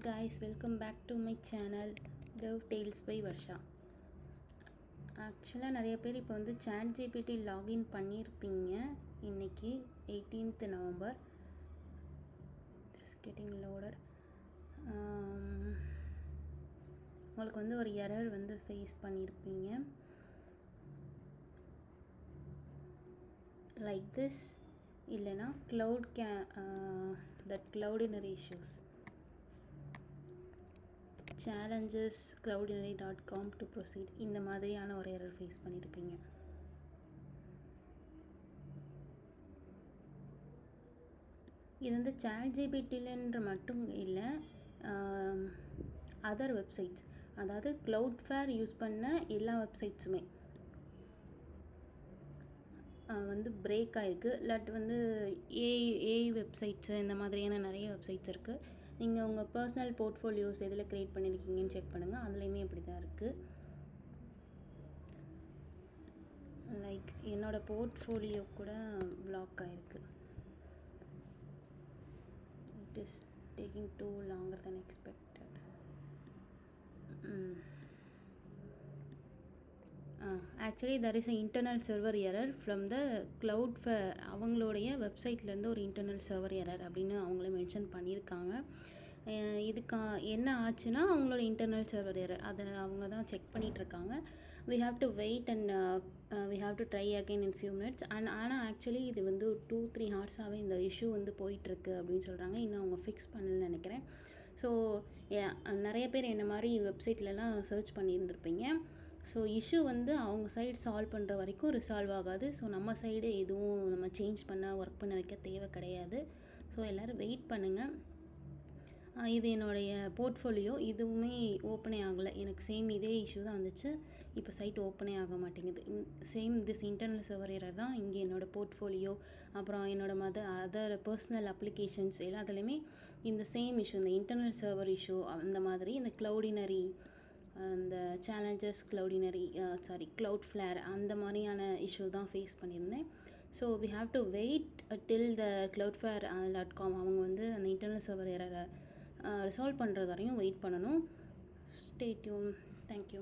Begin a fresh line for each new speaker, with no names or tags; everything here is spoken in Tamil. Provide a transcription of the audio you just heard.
guys, welcome back to my channel Dev Tales by Varsha. ஆக்சுவலாக நிறைய பேர் இப்போ வந்து சாட் ஜிபிடி லாகின் பண்ணியிருப்பீங்க. இன்றைக்கி 18th November. Just getting loaded. உங்களுக்கு வந்து ஒரு எரர் வந்து ஃபேஸ் பண்ணியிருப்பீங்க. லைக் திஸ் இல்லைனா that cloudinary issues. challenges cloudinary.com to proceed இந்த மாதிரியான ஒரு எரர் ஃபேஸ் பண்ணியிருப்பீங்க. இது வந்து சாட் ஜிபிடிலன்ற மட்டும் இல்லை, அதர் வெப்சைட்ஸ், அதாவது க்ளவுட்ஃபேர் யூஸ் பண்ண எல்லா வெப்சைட்ஸுமே வந்து பிரேக் ஆகிருக்கு. இல்லாட்டி வந்து ஏஐ வெப்சைட்ஸு இந்த மாதிரியான நிறைய வெப்சைட்ஸ் இருக்குது. நீங்கள் உங்கள் பர்சனல் போர்ட்ஃபோலியோஸ் எதில் க்ரியேட் பண்ணியிருக்கீங்கன்னு செக் பண்ணுங்கள். அதுலேயுமே அப்படி தான் இருக்குது. லைக் என்னோடய போர்ட்ஃபோலியோ கூட பிளாக் ஆகிருக்கு. It is taking too longer than expected. Actually there is an internal server error from the Cloudflare. அவங்களுடைய வெப்சைட்லேருந்து ஒரு இன்டர்னல் சர்வர் எரர் அப்படின்னு அவங்களே மென்ஷன் பண்ணியிருக்காங்க. இதுக்கு என்ன ஆச்சுன்னா அவங்களோட இன்டர்னல் சர்வர் எரர், அதை அவங்க தான் செக் பண்ணிகிட்ருக்காங்க. we have to wait and we have to try again in few minutes. ஆனால் ஆக்சுவலி இது வந்து 2-3 ஹார்ஸாகவே இந்த இஷ்யூ வந்து போயிட்டுருக்கு அப்படின்னு சொல்கிறாங்க. இன்னும் அவங்க ஃபிக்ஸ் பண்ணலன்னு நினைக்கிறேன். ஸோ நிறைய பேர் என்ன மாதிரி வெப்சைட்லலாம் சர்ச் பண்ணியிருந்திருப்பீங்க. ஸோ இஷ்யூ வந்து அவங்க சைடு சால்வ் பண்ணுற வரைக்கும் ரிசால்வ் ஆகாது. ஸோ நம்ம சைடு எதுவும் நம்ம சேஞ்ச் பண்ண ஒர்க் பண்ண வைக்க தேவை கிடையாது. ஸோ எல்லோரும் வெயிட் பண்ணுங்கள். இது என்னுடைய போர்ட்ஃபோலியோ, இதுவுமே ஓப்பனே ஆகலை. எனக்கு சேம் இதே இஷ்யூ தான் வந்துச்சு. இப்போ சைட் ஓப்பனே ஆக மாட்டேங்குது. Same this internal server error தான் இங்கே என்னோடய போர்ட்ஃபோலியோ, அப்புறம் என்னோடய அதர் பர்சனல் அப்ளிகேஷன்ஸ் எல்லாத்துலேயுமே இந்த சேம் இஷ்யூ, இந்த இன்டர்னல் சர்வர் இஷ்யூ அந்த மாதிரி இந்த க்ளவுடினரி, அந்த சேலஞ்சஸ் Cloudflare அந்த மாதிரியான இஷ்யூ தான் ஃபேஸ் பண்ணியிருந்தேன். So we have to wait till the cloudflare.com அவங்க வந்து அந்த இன்டர்னல் சர்வர் எரரை ரிசால்வ் பண்ணுறது வரையும் வெயிட் பண்ணணும். Stay tune. தேங்க்யூ.